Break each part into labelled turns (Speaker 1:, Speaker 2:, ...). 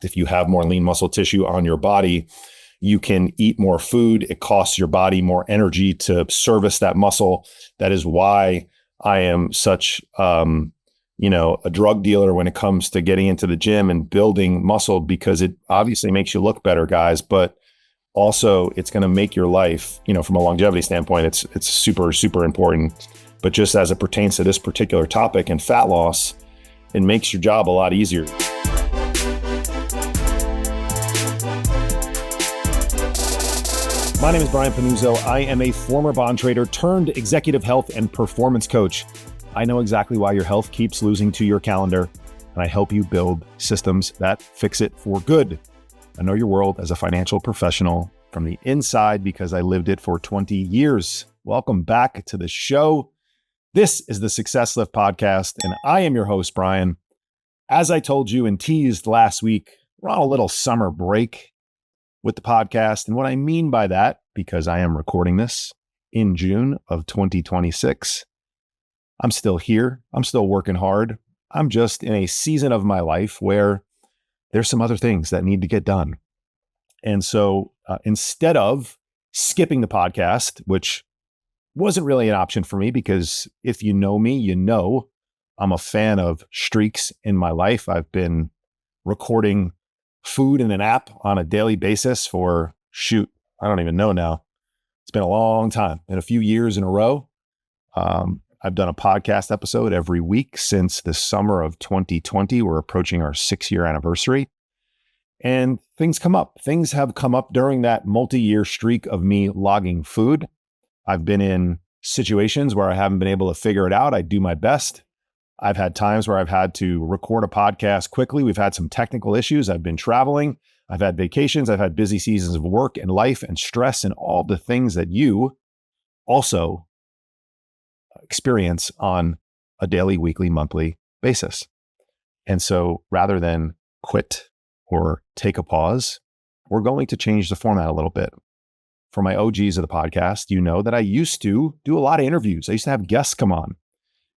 Speaker 1: If you have more lean muscle tissue on your body, you can eat more food. It costs your body more energy to service that muscle. That is why I am such, a drug dealer when it comes to getting into the gym and building muscle, because it obviously makes you look better, guys, but also it's going to make your life, from a longevity standpoint, it's super, super important. But just as it pertains to this particular topic and fat loss, it makes your job a lot easier. My name is Brian Panuzzo. I am a former bond trader turned executive health and performance coach. I know exactly why your health keeps losing to your calendar, and I help you build systems that fix it for good. I know your world as a financial professional from the inside because I lived it for 20 years. Welcome back to the show. This is the Success Lift podcast, and I am your host, Brian. As I told you and teased last week, we're on a little summer break with the podcast. And what I mean by that, because I am recording this in June of 2026, I'm still here. I'm still working hard. I'm just in a season of my life where there's some other things that need to get done. And so instead of skipping the podcast, which wasn't really an option for me, because if you know me, you know I'm a fan of streaks in my life. I've been recording food in an app on a daily basis for, I don't even know now. It's been a long time, and a few years in a row. I've done a podcast episode every week since the summer of 2020. We're approaching our 6-year anniversary. And things come up. Things have come up during that multi-year streak of me logging food. I've been in situations where I haven't been able to figure it out. I do my best. I've had times where I've had to record a podcast quickly. We've had some technical issues. I've been traveling. I've had vacations. I've had busy seasons of work and life and stress and all the things that you also experience on a daily, weekly, monthly basis. And so rather than quit or take a pause, we're going to change the format a little bit. For my OGs of the podcast, you know that I used to do a lot of interviews. I used to have guests come on.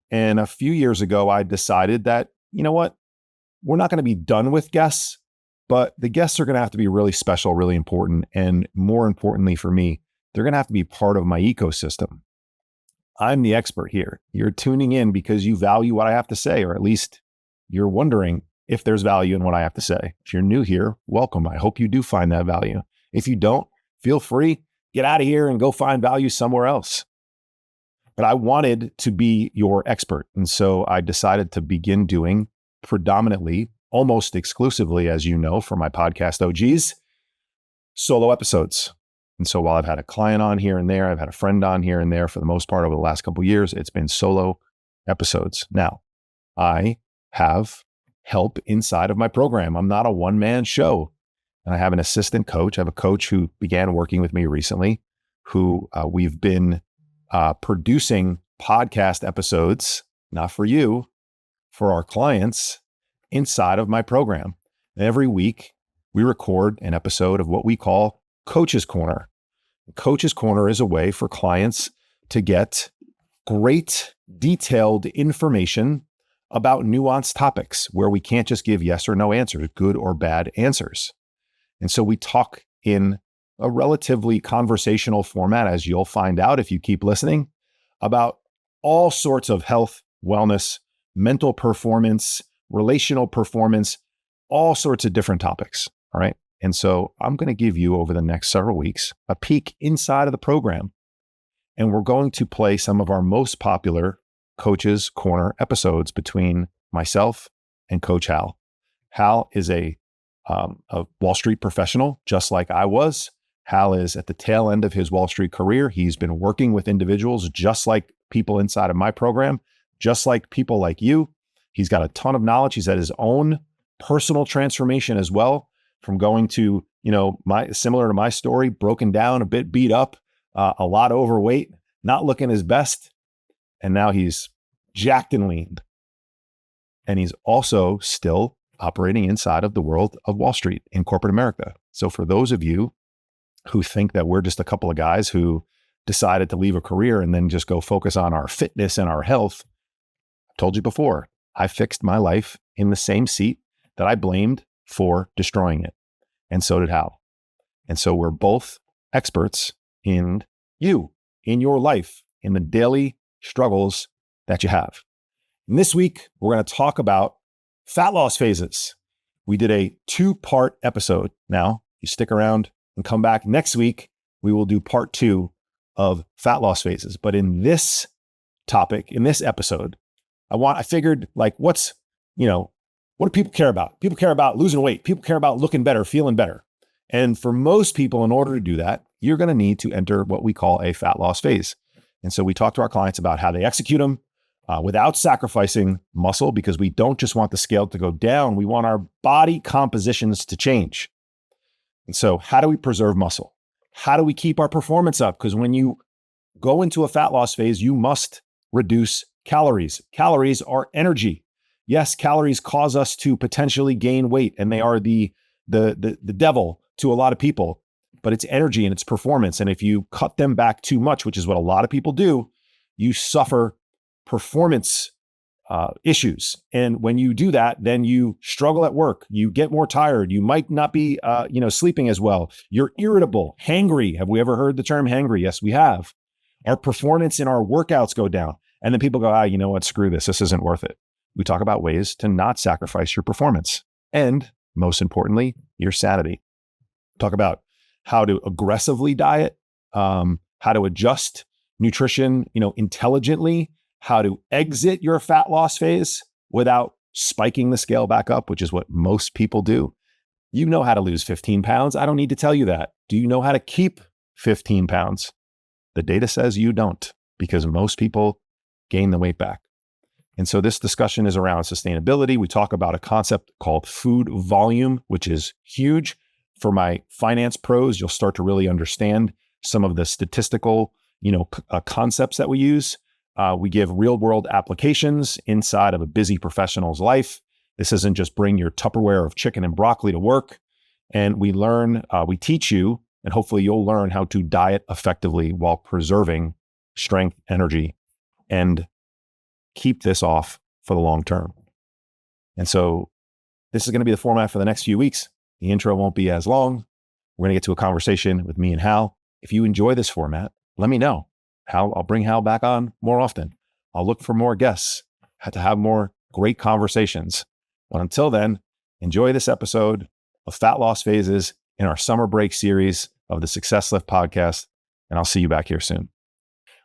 Speaker 1: And a few years ago, I decided that, you know what, we're not going to be done with guests, but the guests are going to have to be really special, really important. And more importantly for me, they're going to have to be part of my ecosystem. I'm the expert here. You're tuning in because you value what I have to say, or at least you're wondering if there's value in what I have to say. If you're new here, welcome. I hope you do find that value. If you don't, feel free, get out of here and go find value somewhere else. But I wanted to be your expert. And so I decided to begin doing predominantly, almost exclusively, as you know, for my podcast OGs, solo episodes. And so while I've had a client on here and there, I've had a friend on here and there, for the most part over the last couple of years, it's been solo episodes. Now, I have help inside of my program. I'm not a one-man show. And I have an assistant coach. I have a coach who began working with me recently, who we've been producing podcast episodes, not for you, for our clients inside of my program. Every week, we record an episode of what we call Coach's Corner. Coach's Corner is a way for clients to get great, detailed information about nuanced topics where we can't just give yes or no answers, good or bad answers. And so we talk in a relatively conversational format, as you'll find out if you keep listening, about all sorts of health, wellness, mental performance, relational performance, all sorts of different topics. All right. And so I'm going to give you over the next several weeks a peek inside of the program. And we're going to play some of our most popular Coach's Corner episodes between myself and Coach Hal. Hal is a Wall Street professional, just like I was. Hal is at the tail end of his Wall Street career. He's been working with individuals just like people inside of my program, just like people like you. He's got a ton of knowledge. He's had his own personal transformation as well, from going to, similar to my story, broken down, a bit beat up, a lot overweight, not looking his best. And now he's jacked and lean. And he's also still operating inside of the world of Wall Street in corporate America. So for those of you who think that we're just a couple of guys who decided to leave a career and then just go focus on our fitness and our health, I've told you before, I fixed my life in the same seat that I blamed for destroying it. And so did Hal. And so we're both experts in your life, in the daily struggles that you have. And this week, we're going to talk about fat loss phases. We did a 2-part episode. Now, you stick around and come back next week, we will do part 2 of fat loss phases. But in this topic, in this episode, I figured what do people care about? People care about losing weight. People care about looking better, feeling better. And for most people, in order to do that, you're going to need to enter what we call a fat loss phase. And so we talk to our clients about how they execute them without sacrificing muscle, because we don't just want the scale to go down. We want our body compositions to change. And so how do we preserve muscle? How do we keep our performance up? Because when you go into a fat loss phase, you must reduce calories. Calories are energy. Yes, calories cause us to potentially gain weight, and they are the devil to a lot of people, but it's energy and it's performance. And if you cut them back too much, which is what a lot of people do, you suffer performance issues. And when you do that, then you struggle at work. You get more tired. You might not be, sleeping as well. You're irritable, hangry. Have we ever heard the term hangry? Yes, we have. Our performance in our workouts go down. And then people go, you know what? Screw this. This isn't worth it. We talk about ways to not sacrifice your performance. And most importantly, your sanity. Talk about how to aggressively diet, how to adjust nutrition, intelligently, how to exit your fat loss phase without spiking the scale back up, which is what most people do. You know how to lose 15 pounds. I don't need to tell you that. Do you know how to keep 15 pounds? The data says you don't, because most people gain the weight back. And so this discussion is around sustainability. We talk about a concept called food volume, which is huge. For my finance pros, you'll start to really understand some of the statistical, concepts that we use. We give real world applications inside of a busy professional's life. This isn't just bring your Tupperware of chicken and broccoli to work. And we teach you, and hopefully you'll learn how to diet effectively while preserving strength, energy, and keep this off for the long term. And so this is going to be the format for the next few weeks. The intro won't be as long. We're going to get to a conversation with me and Hal. If you enjoy this format, let me know. I'll bring Hal back on more often. I'll look for more guests to have more great conversations. But until then, enjoy this episode of Fat Loss Phases in our summer break series of the Success Lift podcast. And I'll see you back here soon.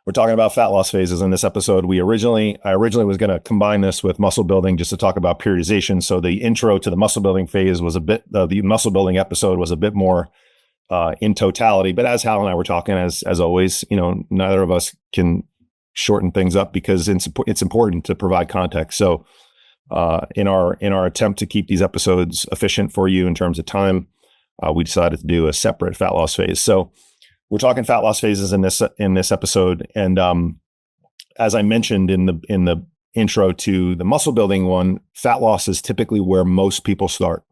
Speaker 1: We're talking about fat loss phases in this episode. I originally was going to combine this with muscle building just to talk about periodization. So the intro to the muscle building phase was the muscle building episode was a bit more in totality. But as Hal and I were talking, as always, neither of us can shorten things up because it's important to provide context. So in our attempt to keep these episodes efficient for you in terms of time, we decided to do a separate fat loss phase. So we're talking fat loss phases in this episode, and as I mentioned in the intro to the muscle building one, fat loss is typically where most people start.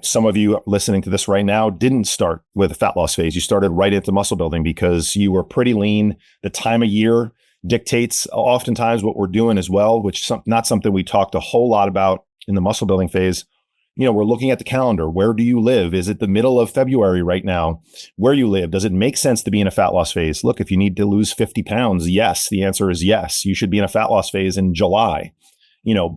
Speaker 1: Some of you listening to this right now didn't start with a fat loss phase. You started right into muscle building because you were pretty lean. The time of year dictates oftentimes what we're doing as well, which is not something we talked a whole lot about in the muscle building phase. We're looking at the calendar. Where do you live? Is it the middle of February right now? Where you live? Does it make sense to be in a fat loss phase? Look, if you need to lose 50 pounds, yes, the answer is yes. You should be in a fat loss phase in July,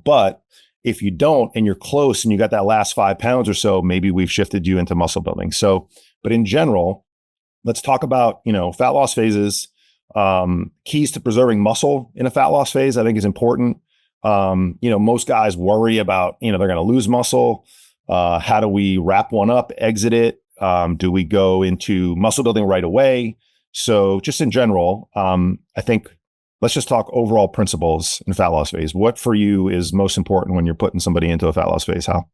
Speaker 1: but if you don't, and you're close and you got that last 5 pounds or so, maybe we've shifted you into muscle building. So, but in general, let's talk about, fat loss phases, keys to preserving muscle in a fat loss phase, I think is important. Most guys worry about, they're going to lose muscle. How do we wrap one up, exit it? Do we go into muscle building right away? So just in general, I think let's just talk overall principles in fat loss phase. What for you is most important when you're putting somebody into a fat loss phase? How?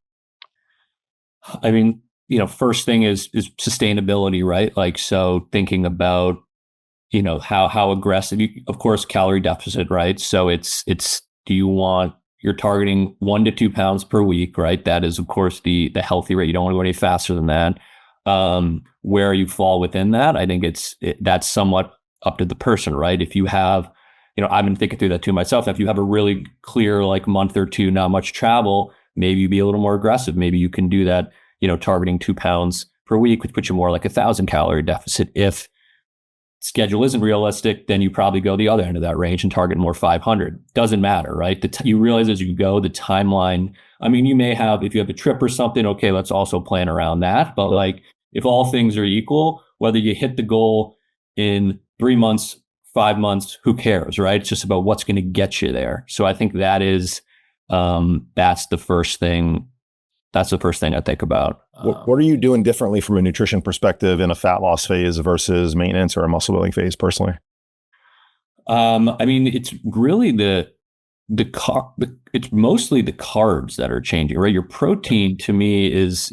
Speaker 2: I mean, first thing is sustainability, right? Like, so thinking about, how aggressive, of course, calorie deficit, right? So you're targeting 1 to 2 pounds per week, right? That is, of course, the healthy rate. You don't want to go any faster than that. Where you fall within that, I think that's somewhat up to the person, right? If you have, I've been thinking through that too myself. If you have a really clear, month or two, not much travel, maybe you be a little more aggressive. Maybe you can do that, targeting 2 pounds per week, which puts you more like 1,000 calorie deficit. If schedule isn't realistic, then you probably go the other end of that range and target more 500. Doesn't matter, right? You realize as you go, the timeline. I mean, you may have, if you have a trip or something, okay, let's also plan around that. But like, if all things are equal, whether you hit the goal in 3 months, 5 months, who cares, right? It's just about what's going to get you there. So I think that is, that's the first thing. That's the first thing I think about.
Speaker 1: What are you doing differently from a nutrition perspective in a fat loss phase versus maintenance or a muscle building phase personally?
Speaker 2: I mean, it's really it's mostly the carbs that are changing, right? Your protein to me it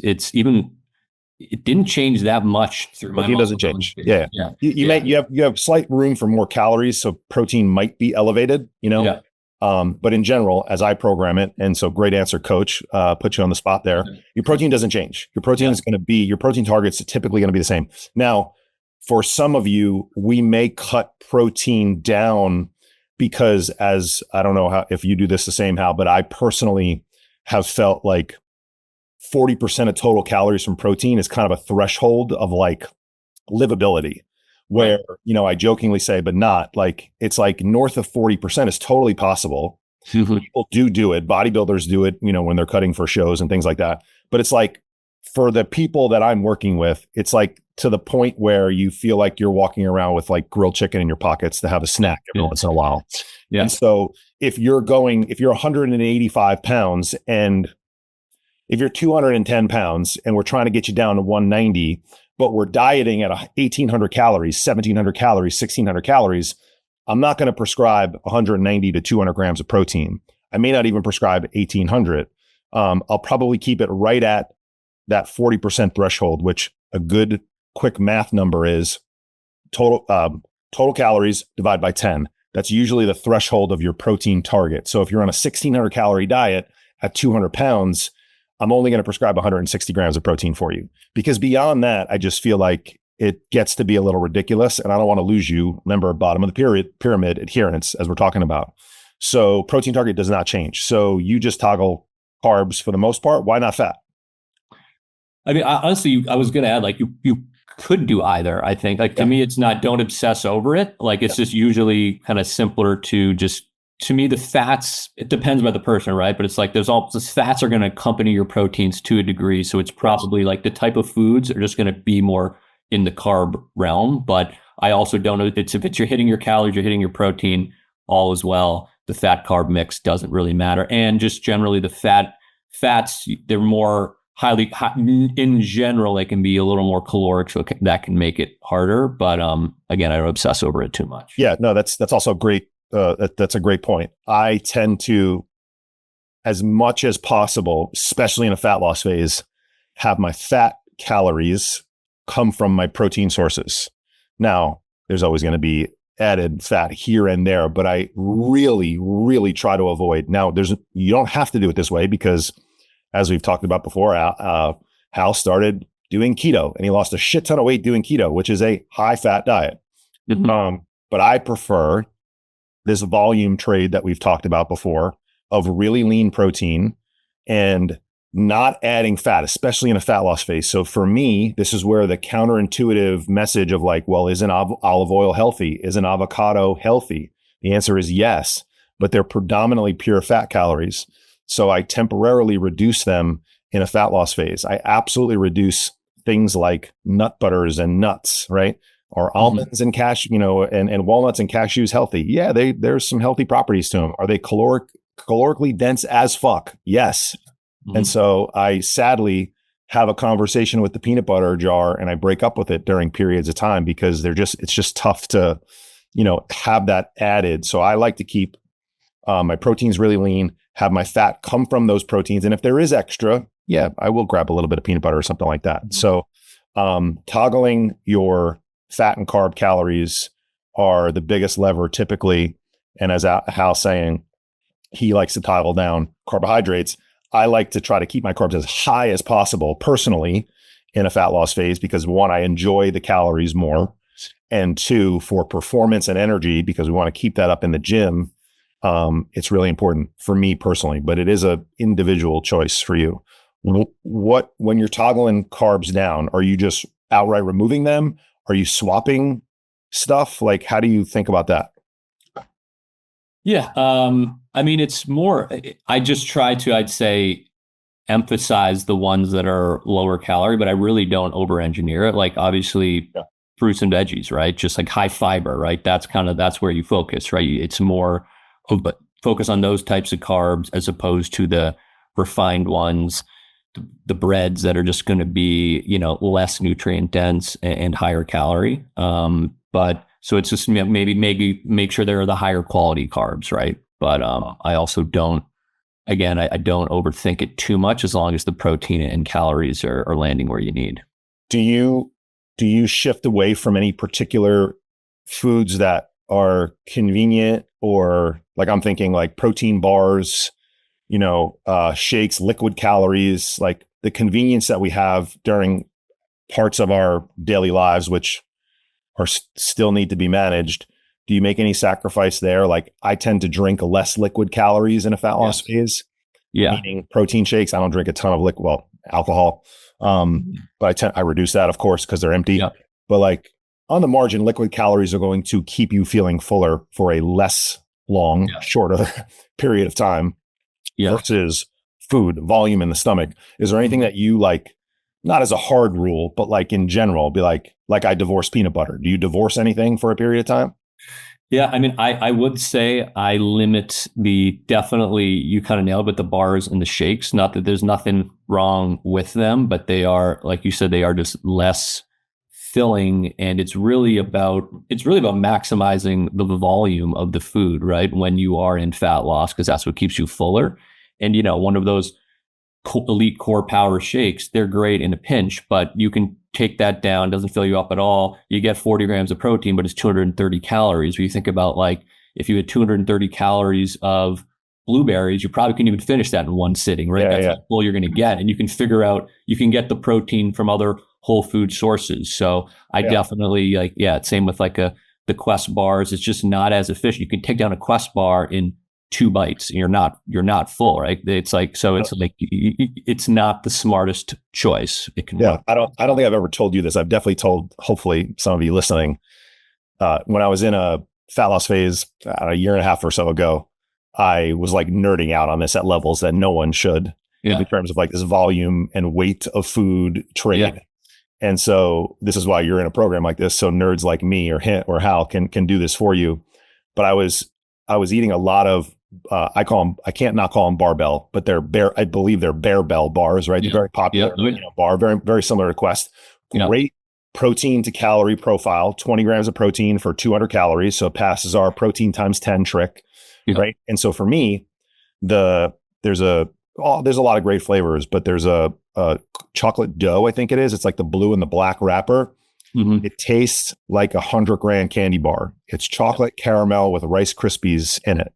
Speaker 2: didn't change that much through my
Speaker 1: protein doesn't change. Yeah. You have slight room for more calories, so protein might be elevated,
Speaker 2: Yeah.
Speaker 1: But in general, as I program it, and so great answer, coach, put you on the spot there. Your protein doesn't change. Your protein is going to be, your protein targets are typically going to be the same. Now, for some of you, we may cut protein down because I don't know if you do this the same, Hal, but I personally have felt like 40% of total calories from protein is kind of a threshold of like livability. Where, I jokingly say, but not like, it's like north of 40% is totally possible. People do it. Bodybuilders do it, when they're cutting for shows and things like that. But it's like, for the people that I'm working with, it's like to the point where you feel like you're walking around with like grilled chicken in your pockets to have a snack every once in a while. Yeah. And so if you're 185 pounds and if you're 210 pounds and we're trying to get you down to 190, but we're dieting at 1,800 calories, 1,700 calories, 1,600 calories, I'm not going to prescribe 190 to 200 grams of protein. I may not even prescribe 1,800. I'll probably keep it right at that 40% threshold, which a good quick math number is total calories divided by 10. That's usually the threshold of your protein target. So if you're on a 1,600 calorie diet at 200 pounds, I'm only going to prescribe 160 grams of protein for you, because beyond that, I just feel like it gets to be a little ridiculous and I don't want to lose you. Remember, bottom of the pyramid adherence, as we're talking about. So protein target does not change. So you just toggle carbs for the most part. Why not fat?
Speaker 2: I mean, honestly, I was going to add, like, you could do either. I think, like, to me, it's not, don't obsess over it. Like, it's just usually kind of simpler to just, to me, the fats, it depends by the person, right? But it's like the fats are going to accompany your proteins to a degree. So it's probably like the type of foods are just going to be more in the carb realm. But I also don't know, if you're hitting your calories, you're hitting your protein, all as well. The fat carb mix doesn't really matter. And just generally the fats, they're more in general, they can be a little more caloric. So that can make it harder. But again, I don't obsess over it too much.
Speaker 1: Yeah, no, that's also great. That's a great point. I tend to, as much as possible, especially in a fat loss phase, have my fat calories come from my protein sources. Now, there's always going to be added fat here and there, but I really, really try to avoid. Now, you don't have to do it this way because, as we've talked about before, Hal started doing keto and he lost a shit ton of weight doing keto, which is a high fat diet. Mm-hmm. But I prefer this volume trade that we've talked about before of really lean protein and not adding fat, especially in a fat loss phase. So for me, this is where the counterintuitive message of like, well, isn't olive oil healthy? Isn't avocado healthy? The answer is yes, but they're predominantly pure fat calories. So I temporarily reduce them in a fat loss phase. I absolutely reduce things like nut butters and nuts, right? Are almonds and and walnuts and cashews healthy? Yeah, there's some healthy properties to them. Are they calorically dense as fuck? Yes. Mm-hmm. And so I sadly have a conversation with the peanut butter jar and I break up with it during periods of time because it's just tough to, have that added. So I like to keep my proteins really lean, have my fat come from those proteins. And if there is extra, yeah, I will grab a little bit of peanut butter or something like that. Mm-hmm. So toggling your fat and carb calories are the biggest lever typically. And as Hal's saying, he likes to toggle down carbohydrates. I like to try to keep my carbs as high as possible personally in a fat loss phase because one, I enjoy the calories more. And two, for performance and energy, because we want to keep that up in the gym, It's really important for me personally, but it is a individual choice for you. When you're toggling carbs down, are you just outright removing them? Are you swapping stuff? Like, how do you think about that?
Speaker 2: Yeah. I mean, it's more, I just try to, I'd say, emphasize the ones that are lower calorie, but I really don't over engineer it. Like, obviously,
Speaker 1: Yeah.
Speaker 2: fruits and veggies, right? Just like high fiber, right? That's where you focus, right? It's more but focus on those types of carbs as opposed to the refined ones, the breads that are just going to be, less nutrient dense and higher calorie. But so it's just maybe make sure they're the higher quality carbs, right? But I also don't, again, I don't overthink it too much as long as the protein and calories are landing where you need.
Speaker 1: Do you shift away from any particular foods that are convenient, or like I'm thinking like protein bars, shakes, liquid calories, like the convenience that we have during parts of our daily lives, which are still need to be managed? Do you make any sacrifice there? Like, I tend to drink less liquid calories in a fat loss phase, meaning protein shakes. I don't drink a ton of alcohol. But I reduce that, of course, because they're empty. But like on the margin, liquid calories are going to keep you feeling fuller for a less long, shorter period of time versus food volume in the stomach. Is there anything that you like, not as a hard rule, but like in general, be like I divorce peanut butter? Do you divorce anything for a period of time?
Speaker 2: Yeah, I mean, I would say I limit definitely, you kind of nailed it, the bars and the shakes. Not that there's nothing wrong with them, but they are, like you said, they are just less filling. And it's really about maximizing the volume of the food, right? When you are in fat loss, because that's what keeps you fuller. And, one of those elite core power shakes, they're great in a pinch, but you can take that down, doesn't fill you up at all. You get 40 grams of protein, but it's 230 calories. When you think about, like, if you had 230 calories of blueberries, you probably couldn't even finish that in one sitting, right? That's how full you're going to get. And you can figure out, you can get the protein from other whole food sources. So I definitely same with the Quest bars. It's just not as efficient. You can take down a Quest bar in 2 bites and you're not full, right? It's like, so it's like, it's not the smartest choice. It can work.
Speaker 1: I don't think I've ever told you this. I've definitely told, hopefully, some of you listening. When I was in a fat loss phase a year and a half or so ago, I was like nerding out on this at levels that no one should, in terms of like this volume and weight of food trade. And so this is why you're in a program like this. So nerds like me or Hal can do this for you. But I was eating a lot of, I can't not call them barbell, but I believe they're bear bell bars, right? They're very popular, bar, very, very similar to Quest. Great protein to calorie profile, 20 grams of protein for 200 calories. So it passes our protein times 10 trick, right? And so for me, there's a lot of great flavors, but there's a chocolate dough, I think it is. It's like the blue and the black wrapper. Mm-hmm. It tastes like 100-gram candy bar. It's chocolate caramel with Rice Krispies in it.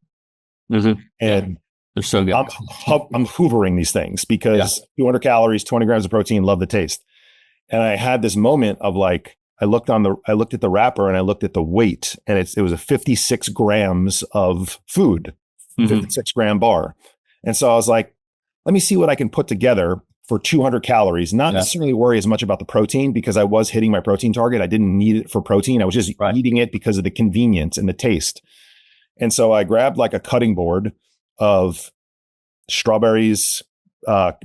Speaker 2: Mm-hmm.
Speaker 1: And
Speaker 2: they're so good.
Speaker 1: I'm hoovering these things because 200 calories, 20 grams of protein, love the taste. And I had this moment of like, I looked at the wrapper and I looked at the weight, and it was a 56 grams of food, 56 gram bar. And so I was like, let me see what I can put together for 200 calories, not necessarily worry as much about the protein, because I was hitting my protein target. I didn't need it for protein. I was just eating it because of the convenience and the taste. And so I grabbed like a cutting board of strawberries,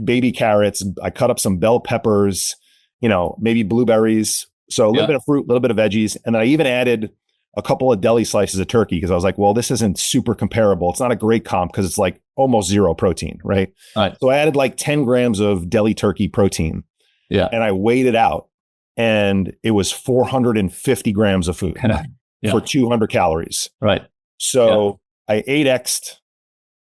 Speaker 1: baby carrots. I cut up some bell peppers, maybe blueberries. So a little bit of fruit, a little bit of veggies. And then I even added a couple of deli slices of turkey, because I was like, well, this isn't super comparable. It's not a great comp because it's like almost zero protein, right? So I added like 10 grams of deli turkey protein. And I weighed it out, and it was 450 grams of food for 200 calories. So I 8x'd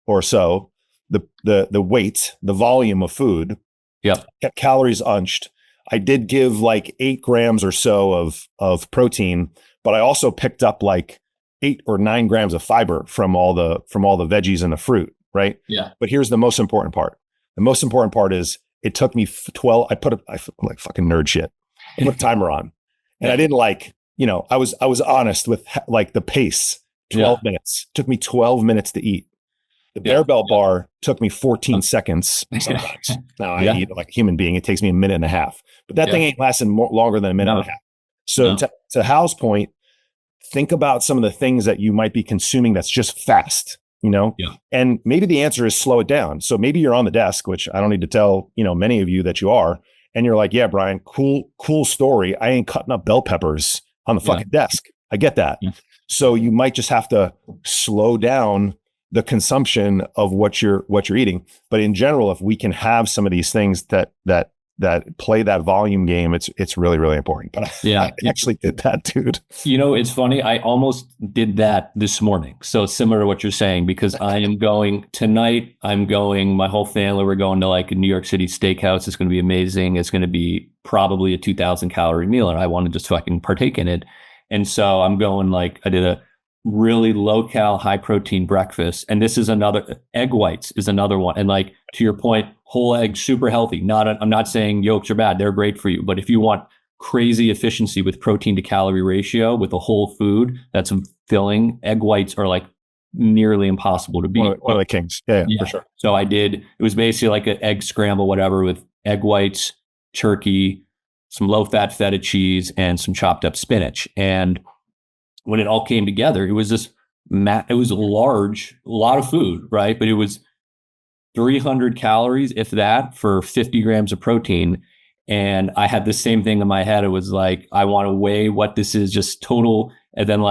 Speaker 1: or so the weight, the volume of food, kept calories unched. I did give like 8 grams or so of protein, but I also picked up like 8 or 9 grams of fiber from all the veggies and the fruit, right? But here's the most important part. The most important part is it took me 12. I like fucking nerd shit. I put a timer on, and I didn't I was honest with like the pace.
Speaker 2: Yeah.
Speaker 1: 12 minutes. Took me 12 minutes to eat. The
Speaker 2: Yeah.
Speaker 1: Barbell bar took me 14 seconds sometimes. Now I eat like a human being. It takes me a minute and a half, but that thing ain't lasting longer than a minute and a half. So to Hal's point, think about some of the things that you might be consuming that's just fast, and maybe the answer is slow it down. So maybe you're on the desk, which I don't need to tell, many of you that you are, and you're like, yeah, Brian, cool story. I ain't cutting up bell peppers on the fucking desk. I get that. Yeah. So you might just have to slow down the consumption of what you're eating. But in general, if we can have some of these things that play that volume game, it's really, really important. But I actually did that, dude.
Speaker 2: It's funny. I almost did that this morning. So similar to what you're saying, because I am going tonight. My whole family, we're going to like a New York City steakhouse. It's going to be amazing. It's going to be probably a 2,000 calorie meal. And I want to just fucking partake in it. And so I'm going I did a really low cal, high protein breakfast. And this is egg whites is another one. And to your point, whole eggs, super healthy. I'm not saying yolks are bad. They're great for you. But if you want crazy efficiency with protein to calorie ratio with a whole food that's filling, egg whites are nearly impossible to beat.
Speaker 1: One of the kings. Yeah, for sure.
Speaker 2: So it was basically like an egg scramble, whatever, with egg whites, turkey, some low fat feta cheese, and some chopped up spinach. And when it all came together, it was it was a lot of food, right? But it was 300 calories, if that, for 50 grams of protein. And I had the same thing in my head. It was I want to weigh what this is, just total. And then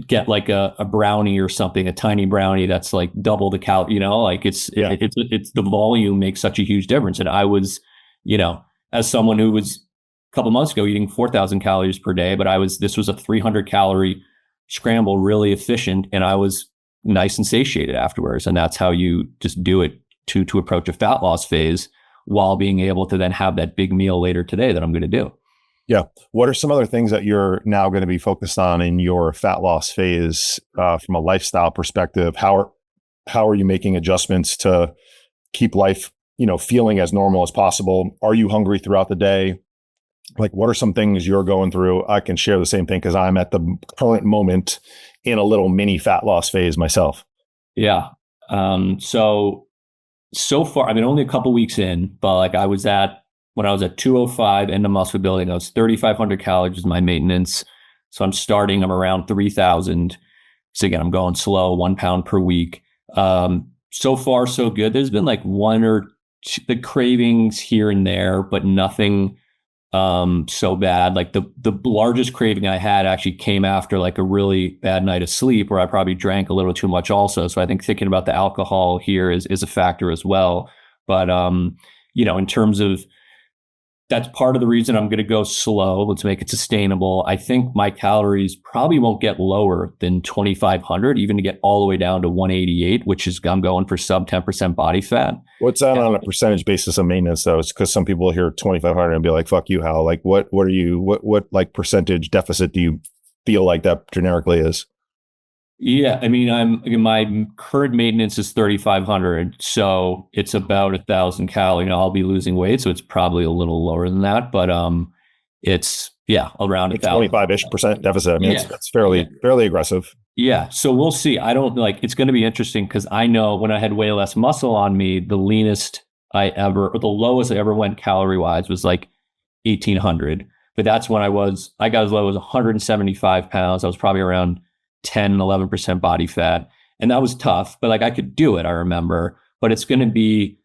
Speaker 2: get like a brownie or something, a tiny brownie that's double the calorie, it's the volume makes such a huge difference. And I was, as someone who was a couple months ago eating 4,000 calories per day, but this was a 300 calorie scramble, really efficient. And I was nice and satiated afterwards. And that's how you just do it to approach a fat loss phase while being able to then have that big meal later today that I'm going to do.
Speaker 1: Yeah. What are some other things that you're now going to be focused on in your fat loss phase from a lifestyle perspective? How are you making adjustments to keep life, feeling as normal as possible? Are you hungry throughout the day? What are some things you're going through? I can share the same thing because I'm at the current moment in a little mini fat loss phase myself.
Speaker 2: Yeah. So far, only a couple weeks in, but when I was at 205 into muscle building, I was 3,500 calories is my maintenance. So I'm around 3,000. So again, I'm going slow, 1 pound per week. So far, so good. There's been one or two, the cravings here and there, but nothing so bad. The largest craving I had actually came after a really bad night of sleep where I probably drank a little too much also. So I think thinking about the alcohol here is a factor as well. But in terms of, that's part of the reason I'm going to go slow. Let's make it sustainable. I think my calories probably won't get lower than 2,500, even to get all the way down to 188, which is I'm going for sub 10% body fat.
Speaker 1: What's that on a percentage basis of maintenance though? It's because some people hear 2,500 and be like, fuck you, Hal. What are you, what percentage deficit do you feel like that generically is?
Speaker 2: Yeah, my current maintenance is 3,500, so it's about 1,000 calories. I'll be losing weight, so it's probably a little lower than that, but it's around
Speaker 1: 25-ish% deficit. That's fairly aggressive.
Speaker 2: Yeah, so we'll see. I don't it's going to be interesting because I know when I had way less muscle on me, the lowest I ever went calorie wise was 1,800. But that's when I got as low as 175 pounds. I was probably around 10, 11% body fat. And that was tough, but I could do it, I remember. But it's going to be,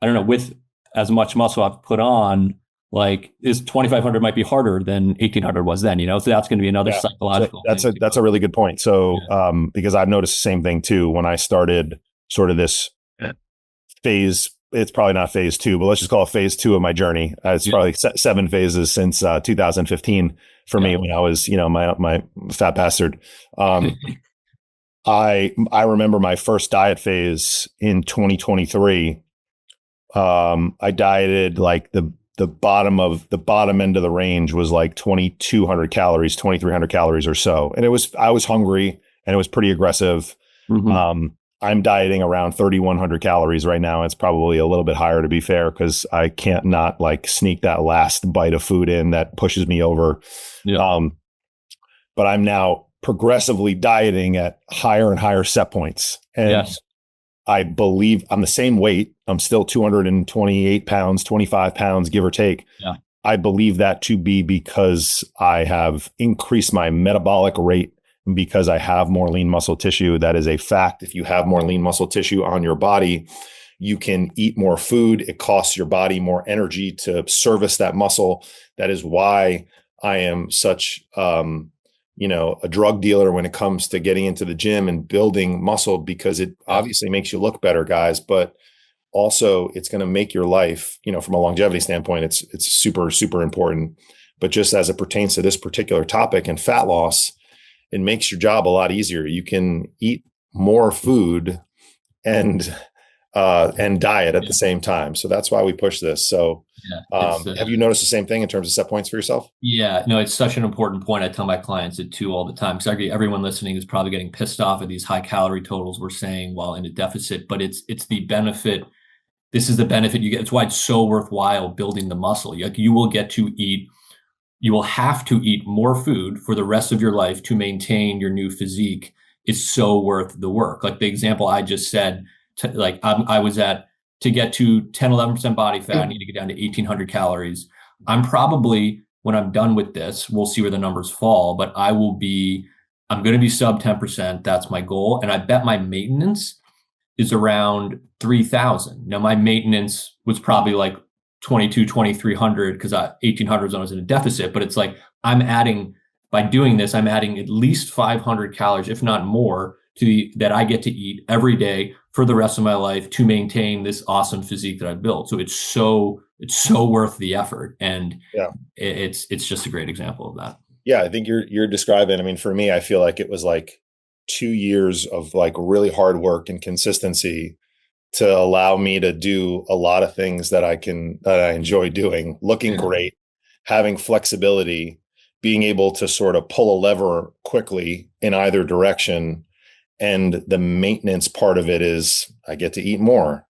Speaker 2: I don't know, with as much muscle I've put on, is 2,500 might be harder than 1,800 was then, So that's going to be another psychological
Speaker 1: thing. That's a really good point. So, because I've noticed the same thing too, when I started sort of this phase, it's probably not phase 2, but let's just call it phase 2 of my journey. It's probably 7 phases since 2015 for me when I was, my fat bastard. I remember my first diet phase in 2023. I dieted the bottom end of the range was 2,200 calories, 2,300 calories or so. And I was hungry and it was pretty aggressive. Mm-hmm. I'm dieting around 3,100 calories right now. It's probably a little bit higher to be fair, because I can't not sneak that last bite of food in that pushes me over. Yeah. But I'm now progressively dieting at higher and higher set points. And
Speaker 2: Yes.
Speaker 1: I believe I'm the same weight. I'm still 228 pounds, 25 pounds, give or take.
Speaker 2: Yeah.
Speaker 1: I believe that to be because I have increased my metabolic rate because I have more lean muscle tissue. That is a fact. If you have more lean muscle tissue on your body, you can eat more food. It costs your body more energy to service that muscle. That is why I am such, a drug dealer when it comes to getting into the gym and building muscle, because it obviously makes you look better, guys, but also it's going to make your life, from a longevity standpoint, it's super, super important. But just as it pertains to this particular topic and fat loss, it makes your job a lot easier. You can eat more food and diet at the same time. So that's why we push this. So have you noticed the same thing in terms of set points for yourself?
Speaker 2: Yeah, no, it's such an important point. I tell my clients it too all the time. Because everyone listening is probably getting pissed off at these high calorie totals we're saying while in a deficit, but it's the benefit. This is the benefit you get. It's why it's so worthwhile building the muscle. You will get to eat, you will have to eat more food for the rest of your life to maintain your new physique. Is so worth the work. Like the example I just said, I was at, to get to 10, 11% body fat, I need to get down to 1,800 calories. I'm probably, when I'm done with this, we'll see where the numbers fall, but I'm going to be sub 10%. That's my goal. And I bet my maintenance is around 3,000. Now, my maintenance was probably like 2,300 because 1,800 when I was in a deficit, but it's like by doing this, I'm adding at least 500 calories, if not more, that I get to eat every day for the rest of my life to maintain this awesome physique that I've built. So it's so worth the effort. And it's just a great example of that.
Speaker 1: Yeah, I think you're describing, I mean, for me, I feel like it was like 2 years of like really hard work and consistency to allow me to do a lot of things that I enjoy doing, looking great, having flexibility, being able to sort of pull a lever quickly in either direction. And the maintenance part of it is I get to eat more,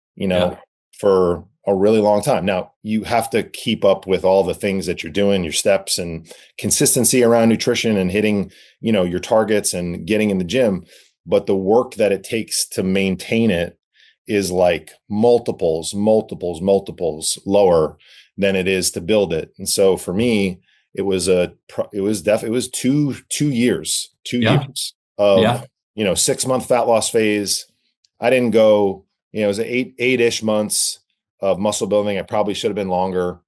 Speaker 1: for a really long time. Now, you have to keep up with all the things that you're doing, your steps and consistency around nutrition and hitting, your targets and getting in the gym. But the work that it takes to maintain it is like multiples lower than it is to build it. And so for me, it was 2 years of 6-month fat loss phase. I didn't go, it was 8-ish months of muscle building. I probably should have been longer.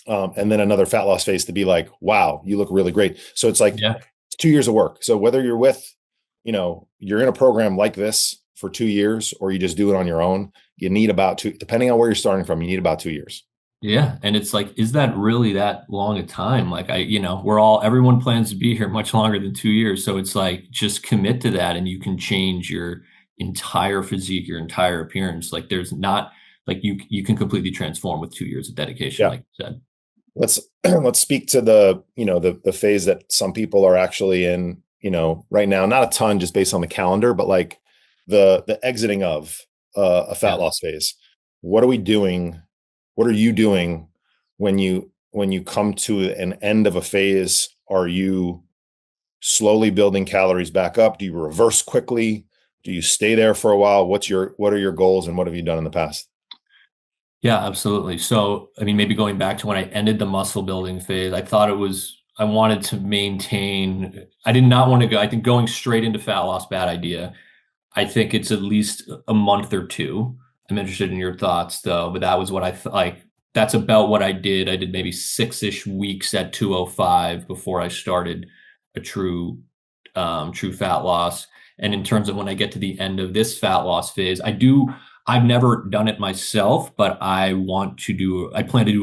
Speaker 1: And then another fat loss phase to be like, wow, you look really great. So it's like it's 2 years of work. So whether you're you're in a program like this for 2 years, or you just do it on your own, you need about depending on where you're starting from, you need about 2 years.
Speaker 2: Yeah. And it's like, is that really that long a time? Like everyone plans to be here much longer than 2 years. So it's like, just commit to that and you can change your entire physique, your entire appearance. Like there's not like, you can completely transform with 2 years of dedication. Like you said.
Speaker 1: Let's speak to the phase that some people are actually in, right now, not a ton just based on the calendar, but like the exiting of a fat loss phase. What are we doing? What are you doing when you come to an end of a phase? Are you slowly building calories back up? Do you reverse quickly? Do you stay there for a while? What are your goals and what have you done in the past?
Speaker 2: Yeah, absolutely. So, I mean, maybe going back to when I ended the muscle building phase, I wanted to maintain, I did not want to go, I think going straight into fat loss, bad idea. I think it's at least a month or two. I'm interested in your thoughts though, but that was what that's about what I did. I did maybe 6-ish weeks at 205 before I started a true fat loss. And in terms of when I get to the end of this fat loss phase, I've never done it myself, but I plan to do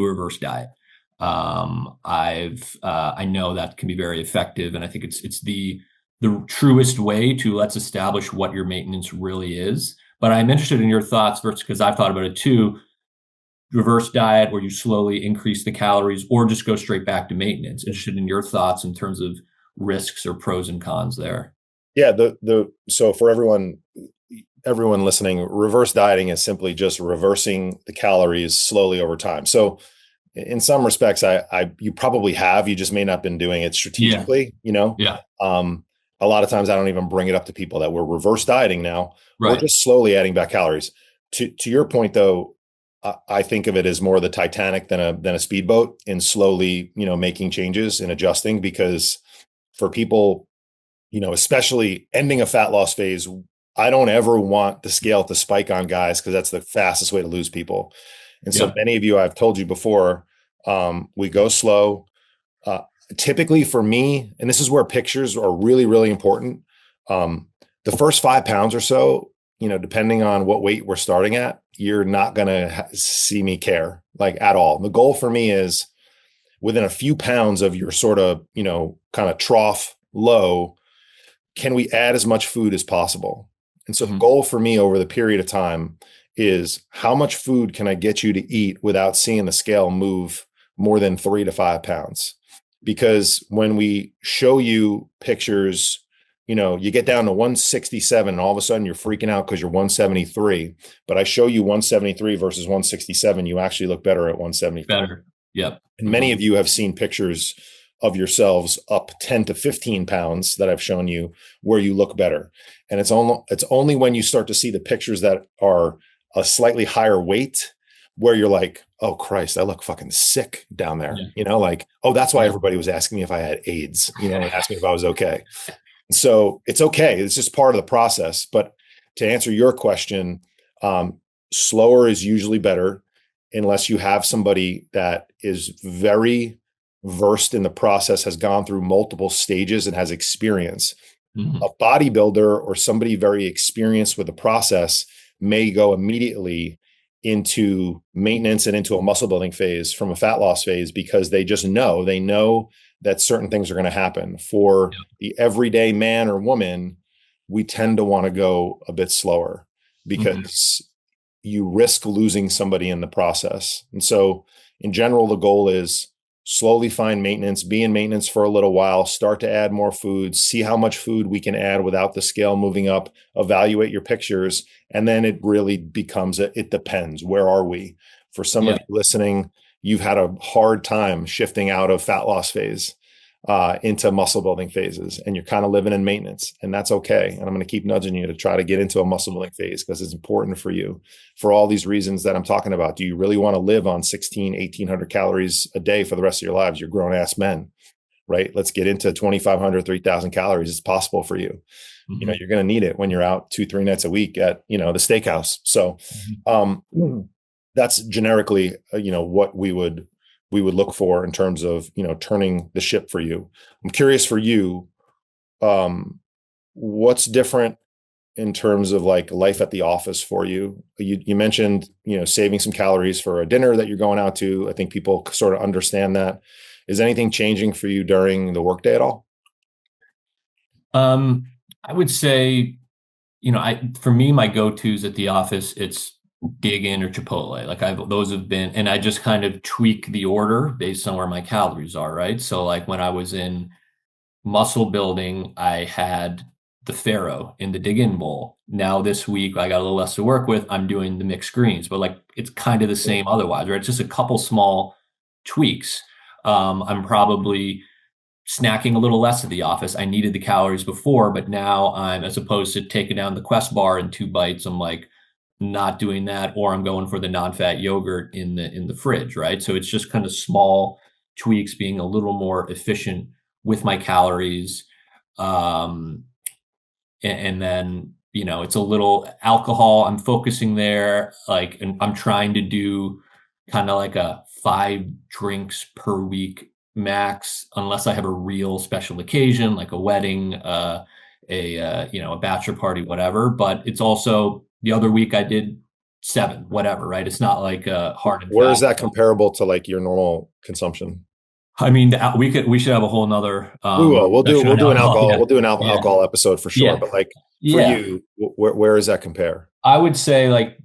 Speaker 2: a reverse diet. I know that can be very effective. And I think it's the truest way to let's establish what your maintenance really is. But I'm interested in your thoughts because I've thought about it too. Reverse diet where you slowly increase the calories or just go straight back to maintenance. Interested in your thoughts in terms of risks or pros and cons there.
Speaker 1: Yeah. So for everyone listening, reverse dieting is simply just reversing the calories slowly over time. So in some respects, you probably have, you just may not been doing it strategically,
Speaker 2: Yeah.
Speaker 1: a lot of times I don't even bring it up to people that we're reverse dieting now. We're
Speaker 2: Right.
Speaker 1: just slowly adding back calories. To your point though, I think of it as more the Titanic than a speedboat in slowly, making changes and adjusting, because for people, especially ending a fat loss phase, I don't ever want the scale to spike on guys because that's the fastest way to lose people. And so
Speaker 2: Yep.
Speaker 1: many of you, I've told you before, we go slow. Uh, Typically for me, and this is where pictures are really, really important. Um, the first 5 pounds or so, depending on what weight we're starting at, you're not going to see me care like at all. The goal for me is within a few pounds of your sort of, kind of trough low, can we add as much food as possible? And so the
Speaker 2: Mhm.
Speaker 1: goal for me over the period of time is how much food can I get you to eat without seeing the scale move more than 3 to 5 pounds? Because when we show you pictures, you get down to 167 and all of a sudden you're freaking out because you're 173. But I show you 173 versus 167, you actually look better at 173.
Speaker 2: Better. Yep.
Speaker 1: And
Speaker 2: Mhm.
Speaker 1: many of you have seen pictures of yourselves up 10 to 15 pounds that I've shown you where you look better. And it's only when you start to see the pictures that are a slightly higher weight where you're like, oh Christ, I look fucking sick down there.
Speaker 2: Yeah.
Speaker 1: Like, oh, that's why
Speaker 2: Yeah.
Speaker 1: everybody was asking me if I had AIDS, and asked me if I was okay. So it's okay. It's just part of the process. But to answer your question, slower is usually better unless you have somebody that is very versed in the process, has gone through multiple stages and has experience. A
Speaker 2: Mhm.
Speaker 1: bodybuilder or somebody very experienced with the process may go immediately into maintenance and into a muscle building phase from a fat loss phase because they know that certain things are going to happen. For the everyday man or woman, we tend to want to go a bit slower
Speaker 2: Mhm.
Speaker 1: because you risk losing somebody in the process. And so in general, the goal is slowly find maintenance, be in maintenance for a little while, start to add more food, see how much food we can add without the scale moving up, evaluate your pictures, and then it really becomes it depends. Where are we? For some of
Speaker 2: Yeah.
Speaker 1: you listening, you've had a hard time shifting out of fat loss phase into muscle building phases, and you're kind of living in maintenance, and that's okay. And I'm going to keep nudging you to try to get into a muscle building phase because it's important for you for all these reasons that I'm talking about. Do you really want to live on 1,800 calories a day for the rest of your lives? You're grown ass men, right? Let's get into 2,500, 3,000 calories. It's possible for you.
Speaker 2: Mhm.
Speaker 1: You're going to need it when you're out 2, 3 nights a week at, the steakhouse. So,
Speaker 2: Mhm.
Speaker 1: um, that's generically, what we would look for in terms of, turning the ship for you. I'm curious for you, um, what's different in terms of like life at the office for you? You mentioned, saving some calories for a dinner that you're going out to. I think people sort of understand that. Is anything changing for you during the workday at all?
Speaker 2: Um, I would say, for me, my go-tos at the office, it's Dig In or Chipotle. Like those have been, and I just kind of tweak the order based on where my calories are, right? So like when I was in muscle building, I had the Pharaoh in the Dig In bowl. Now this week I got a little less to work with. I'm doing the mixed greens, but like it's kind of the same otherwise, right? It's just a couple small tweaks. I'm probably snacking a little less at the office. I needed the calories before, but now I'm, as opposed to taking down the Quest bar in 2 bites, I'm like not doing that, or I'm going for the non-fat yogurt in the fridge, right? So it's just kind of small tweaks, being a little more efficient with my calories. Um, and then it's a little alcohol. I'm focusing there, like, and I'm trying to do kind of like a 5 drinks per week max, unless I have a real special occasion like a wedding, a bachelor party, whatever. But it's also the other week I did 7, whatever, right? It's not like hard and
Speaker 1: Where is
Speaker 2: fast.
Speaker 1: that comparable to like your normal consumption?
Speaker 2: I mean, we should have a whole nother
Speaker 1: We will. We'll do
Speaker 2: section
Speaker 1: we'll
Speaker 2: on
Speaker 1: do an
Speaker 2: alcohol.
Speaker 1: alcohol.
Speaker 2: Yeah,
Speaker 1: We'll do an
Speaker 2: yeah,
Speaker 1: alcohol episode for sure.
Speaker 2: yeah,
Speaker 1: But like for
Speaker 2: yeah.
Speaker 1: you, where does that compare?
Speaker 2: I would say like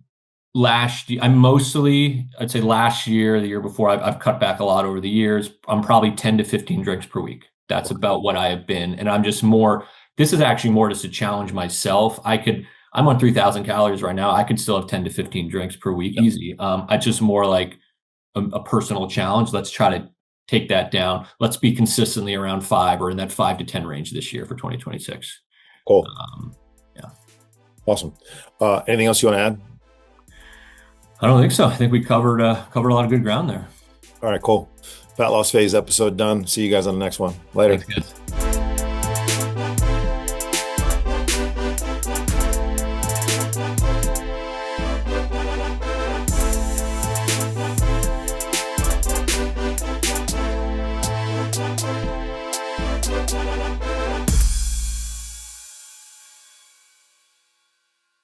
Speaker 2: last year, I'd say last year, the year before, I've cut back a lot over the years. I'm probably 10 to 15 drinks per week. That's
Speaker 1: Okay.
Speaker 2: about what I have been. And I'm just more, this is actually more just to challenge myself. I'm on 3,000 calories right now. I could still have 10 to 15 drinks per week,
Speaker 1: Yeah.
Speaker 2: easy. It's just more like a personal challenge. Let's try to take that down. Let's be consistently around 5 or in that 5 to 10 range this year for 2026.
Speaker 1: Cool.
Speaker 2: Yeah.
Speaker 1: Awesome. Anything else you want to add?
Speaker 2: I don't think so. I think we covered a lot of good ground there.
Speaker 1: All right, cool. Fat loss phase episode done. See you guys on the next one. Later.
Speaker 2: Thanks, guys.